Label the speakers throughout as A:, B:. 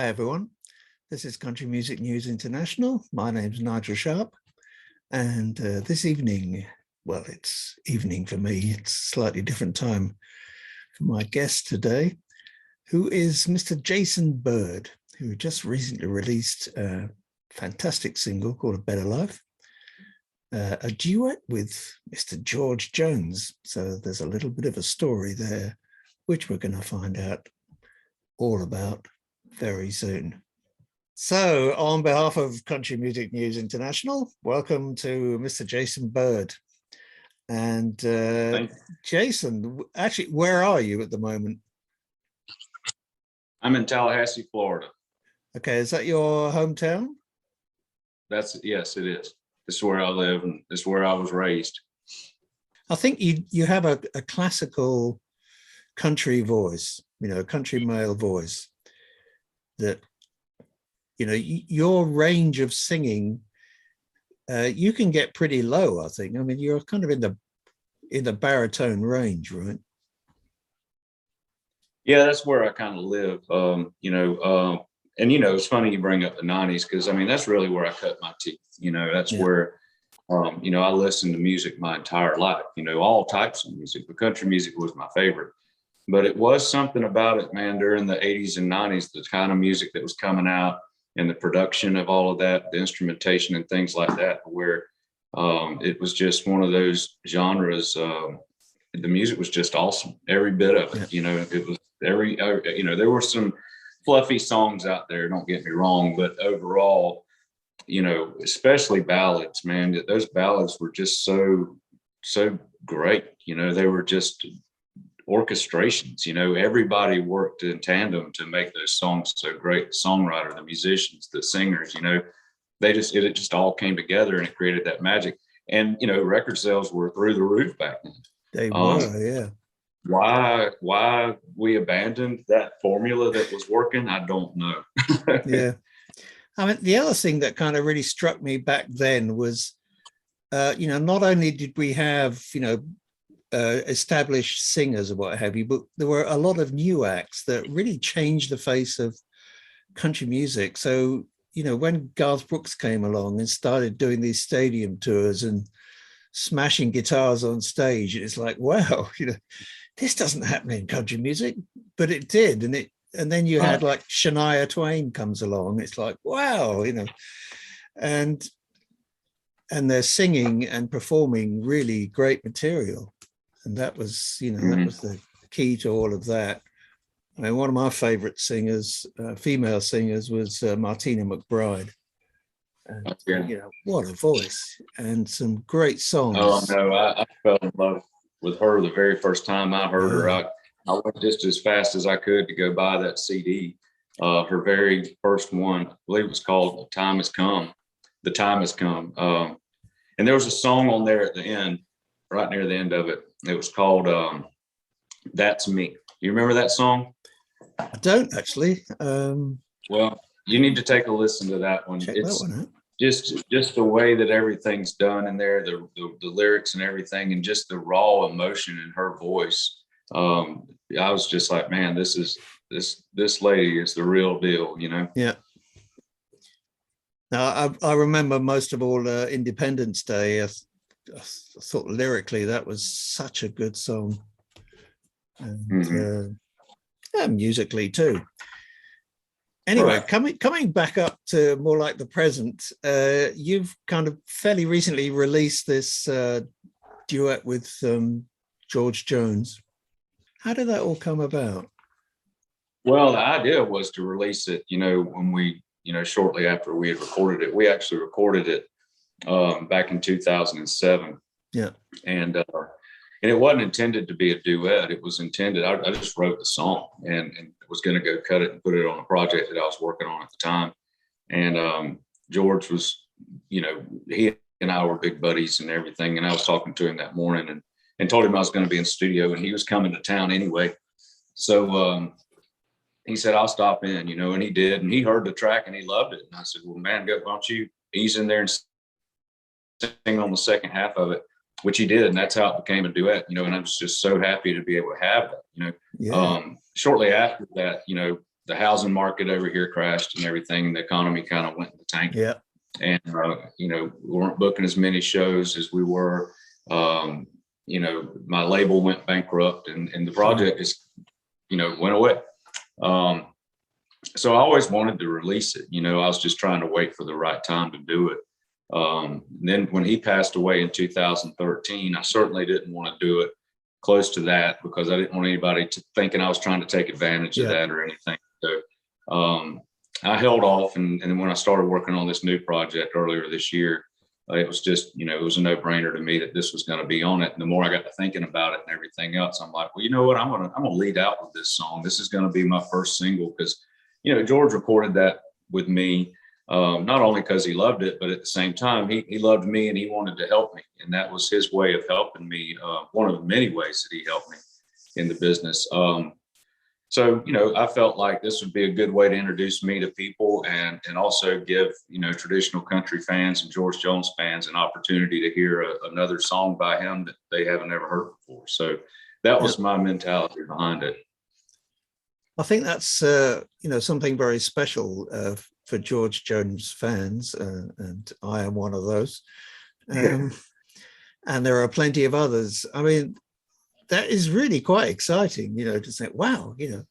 A: Hi everyone, this is Country Music News International. My name's Nigel Sharpe, and this evening, well, it's evening for me, it's a slightly different time for my guest today, who is Mr. Jason Byrd, who just recently released a fantastic single called A Better Life, a duet with Mr. George Jones. So there's a little bit of a story there, which we're going to find out all about very soon. So on behalf of Country Music News International, welcome to Mr. Jason Byrd. And Jason, actually, where are you at the moment?
B: I'm in Tallahassee, Florida.
A: Okay, is that your hometown?
B: Yes, it is. This is where I live and this is where I was raised.
A: I think you have a classical country voice, a country male voice that, your range of singing, you can get pretty low, I think. I mean, you're kind of in the baritone range, right?
B: Yeah, that's where I kind of live. And it's funny you bring up the 90s because I mean that's really where I cut my teeth. That's where I listened to music my entire life, all types of music, but country music was my favorite. But it was something about it, man, during the 80s and 90s, the kind of music that was coming out and the production of all of that, the instrumentation and things like that, where it was just one of those genres. The music was just awesome, every bit of it. It was there were some fluffy songs out there, don't get me wrong, but overall, especially ballads, man, those ballads were just so great. They were just orchestrations. Everybody worked in tandem to make those songs so great. The songwriter, the musicians, the singers, it just all came together and it created that magic. And record sales were through the roof back then.
A: They were, yeah.
B: Why we abandoned that formula that was working, I don't know.
A: Yeah. I mean, the other thing that kind of really struck me back then was, not only did we have, established singers or what have you, but there were a lot of new acts that really changed the face of country music. So, when Garth Brooks came along and started doing these stadium tours and smashing guitars on stage, it's like, wow, this doesn't happen in country music, but it did. And then you had like Shania Twain comes along. It's like, wow, and they're singing and performing really great material. And that was, that was the key to all of that. I mean, one of my favorite singers, female singers, was Martina McBride. And, what a voice and some great songs.
B: Oh, no, I fell in love with her the very first time I heard her. I went just as fast as I could to go buy that CD. Her very first one, I believe it was called The Time Has Come. The Time Has Come. And there was a song on there at the end, right near the end of it. It was called That's Me. You remember that song?
A: I don't actually.
B: Well, you need to take a listen to that one.
A: Check
B: It's
A: that one out.
B: Just the way that everything's done in there, the lyrics and everything, and just the raw emotion in her voice. I was just like, man, this lady is the real deal,
A: Yeah. Now I remember most of all Independence Day. I thought lyrically that was such a good song, and musically too. Anyway, right. Coming back up to more like the present, you've kind of fairly recently released this duet with George Jones. How did that all come about?
B: Well, the idea was to release it, when we, shortly after we had recorded it. We actually recorded it back in 2007.
A: Yeah.
B: And it wasn't intended to be a duet. It was intended, I just wrote the song and was going to go cut it and put it on a project that I was working on at the time. And George was, he and I were big buddies and everything. And I was talking to him that morning and told him I was going to be in studio and he was coming to town anyway. So he said, I'll stop in, and he did. And he heard the track and he loved it. And I said, well, man, why don't you ease in there and sing on the second half of it, which he did. And that's how it became a duet, and I was just so happy to be able to have that,
A: Yeah.
B: Shortly after that, the housing market over here crashed and everything, and the economy kind of went in the tank.
A: Yeah.
B: And, you know, we weren't booking as many shows as we were. You know, my label went bankrupt, and the project just, you know, went away. So I always wanted to release it. You know, I was just trying to wait for the right time to do it. Then when he passed away in 2013, I certainly didn't want to do it close to that, because I didn't want anybody thinking I was trying to take advantage of that or anything. So I held off, and when I started working on this new project earlier this year, it was just, you know, it was a no-brainer to me that this was going to be on it. And the more I got to thinking about it and everything else, I'm like, well, you know what, I'm gonna lead out with this song. This is going to be my first single, because, you know, George recorded that with me, not only because he loved it, but at the same time, he loved me and he wanted to help me. And that was his way of helping me. One of the many ways that he helped me in the business. So, you know, I felt like this would be a good way to introduce me to people, and also give, you know, traditional country fans and George Jones fans an opportunity to hear another song by him that they haven't ever heard before. So that was my mentality behind it.
A: I think that's, you know, something very special for George Jones fans, and I am one of those. And there are plenty of others. I mean, that is really quite exciting, you know, to say, wow, you know,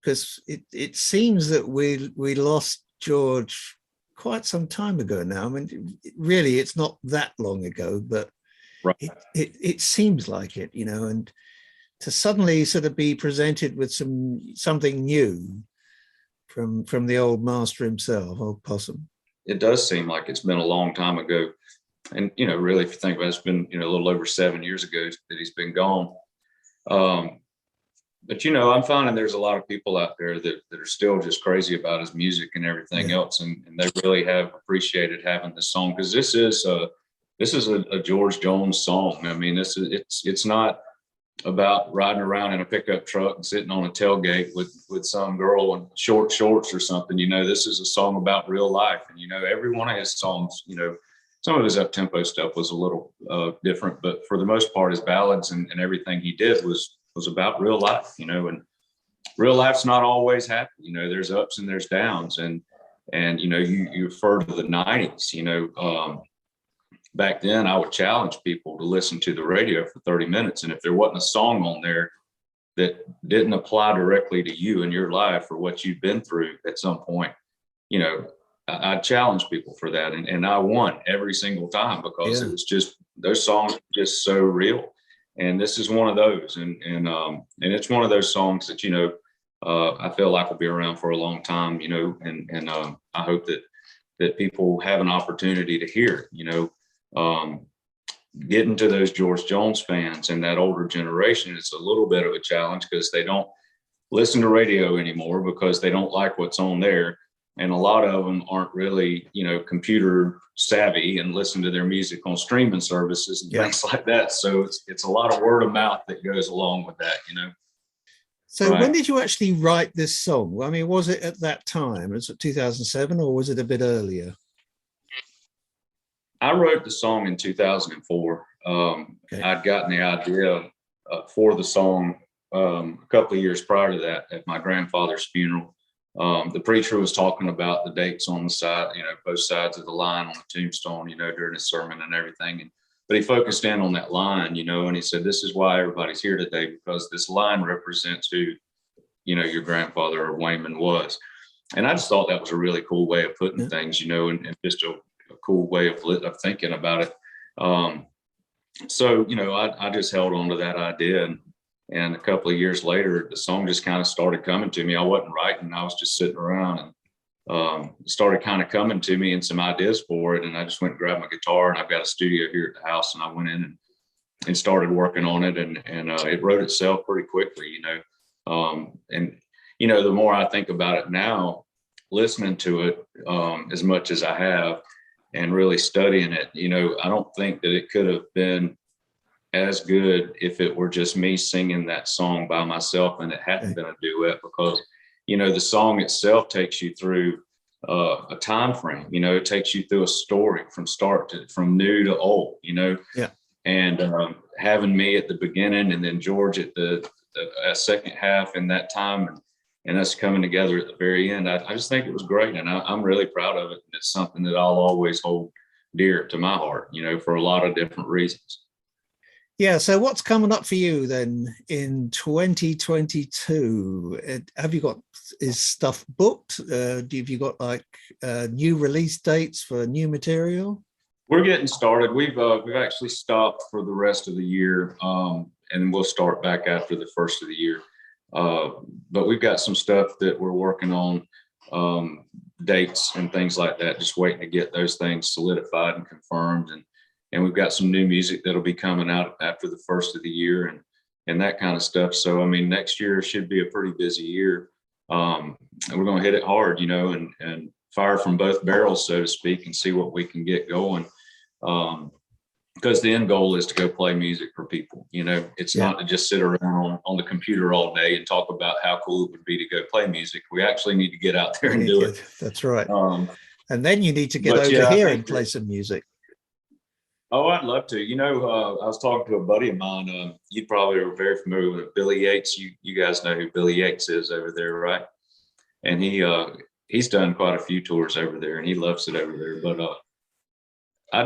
A: because it seems that we lost George quite some time ago now. I mean, really, it's not that long ago, but it seems like it, you know, and to suddenly sort of be presented with something new from the old master himself, old Possum.
B: It does seem like it's been a long time ago. And, you know, really, if you think about it, it's been, you know, a little over 7 years ago that he's been gone. But, you know, I'm finding there's a lot of people out there that are still just crazy about his music and everything else. And they really have appreciated having this song, because this is a George Jones song. I mean, it's not about riding around in a pickup truck and sitting on a tailgate with some girl in short shorts or something. You know, this is a song about real life. And, you know, every one of his songs, you know, some of his up-tempo stuff was a little different, but for the most part, his ballads and everything he did was about real life, you know, and real life's not always happy. You know, there's ups and there's downs. And you know, you refer to the 90s, you know, back then I would challenge people to listen to the radio for 30 minutes. And if there wasn't a song on there that didn't apply directly to you in your life or what you've been through at some point, you know, I challenge people for that, and I won every single time, because it was just, those songs are just so real. And this is one of those, and it's one of those songs that, you know, I feel like will be around for a long time, you know, and I hope that people have an opportunity to hear it, you know. Getting to those George Jones fans and that older generation, it's a little bit of a challenge, because they don't listen to radio anymore because they don't like what's on there. And a lot of them aren't really, you know, computer savvy and listen to their music on streaming services and things like that. So it's a lot of word of mouth that goes along with that, you know.
A: So when did you actually write this song? I mean, was it at that time? Was it 2007, or was it a bit earlier?
B: I wrote the song in 2004. I'd gotten the idea for the song a couple of years prior to that at my grandfather's funeral. The preacher was talking about the dates on the side, you know, both sides of the line on the tombstone, you know, during his sermon and everything. But he focused in on that line, you know, and he said, this is why everybody's here today, because this line represents who, you know, your grandfather or Wayman was. And I just thought that was a really cool way of putting things, you know, and just a cool way of thinking about it. So, you know, I just held on to that idea. And a couple of years later, the song just kind of started coming to me. I wasn't writing. I was just sitting around, and it started kind of coming to me and some ideas for it. And I just went and grabbed my guitar, and I've got a studio here at the house, and I went in and started working on it. And it wrote itself pretty quickly, you know. And, you know, the more I think about it now, listening to it as much as I have and really studying it, you know, I don't think that it could have been as good if it were just me singing that song by myself and it hadn't been a duet, because, you know, the song itself takes you through a time frame. You know, it takes you through a story from new to old, you know. And having me at the beginning and then George at the second half in that time, and us coming together at the very end. I just think it was great, and I'm really proud of it. It's something that I'll always hold dear to my heart, for a lot of different reasons.
A: Yeah. So what's coming up for you then in 2022? Is stuff booked? Have you got like new release dates for new material?
B: We're getting started. We've actually stopped for the rest of the year, and we'll start back after the first of the year. But we've got some stuff that we're working on, dates and things like that, just waiting to get those things solidified and confirmed. And we've got some new music that'll be coming out after the first of the year and that kind of stuff. So, I mean, next year should be a pretty busy year. And we're going to hit it hard, and fire from both barrels, so to speak, and see what we can get going. Because the end goal is to go play music for people. It's not to just sit around on the computer all day and talk about how cool it would be to go play music. We actually need to get out there and do it.
A: That's right. And then you need to get over here and play some music.
B: Oh, I'd love to. I was talking to a buddy of mine. You probably are very familiar with Billy Yates. You guys know who Billy Yates is over there, right? And he's done quite a few tours over there, and he loves it over there. But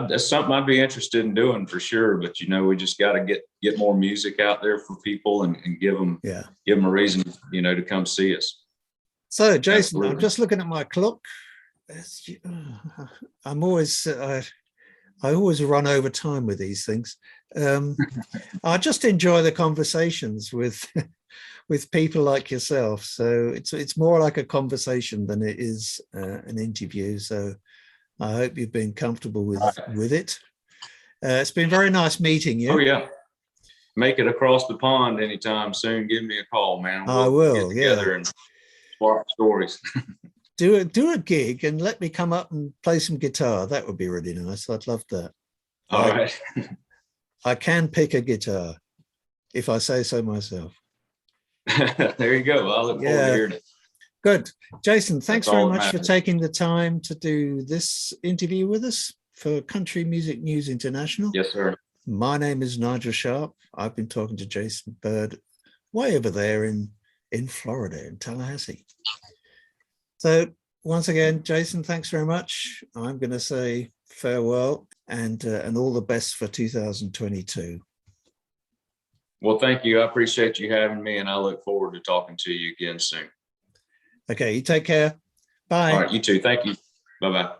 B: that's something I'd be interested in doing for sure. But we just got to get more music out there for people and give them a reason, to come see us.
A: So, Jason,
B: Absolutely.
A: I'm just looking at my clock. I always run over time with these things. I just enjoy the conversations with people like yourself. So it's more like a conversation than it is an interview. So I hope you've been comfortable with it. It's been very nice meeting you.
B: Oh yeah, make it across the pond anytime soon. Give me a call, man.
A: I will.
B: Get together and swap stories.
A: Do a gig and let me come up and play some guitar. That would be really nice. I'd love that.
B: All right.
A: I can pick a guitar if I say so myself.
B: There you go. I look forward to hearing it.
A: Good. Jason, thanks very much for taking the time to do this interview with us for Country Music News International.
B: Yes, sir.
A: My name is Nigel Sharpe. I've been talking to Jason Byrd way over there in Florida, in Tallahassee. So once again, Jason, thanks very much. I'm going to say farewell and all the best for 2022.
B: Well, thank you. I appreciate you having me, and I look forward to talking to you again soon.
A: Okay, you take care. Bye.
B: All right, you too. Thank you. Bye-bye.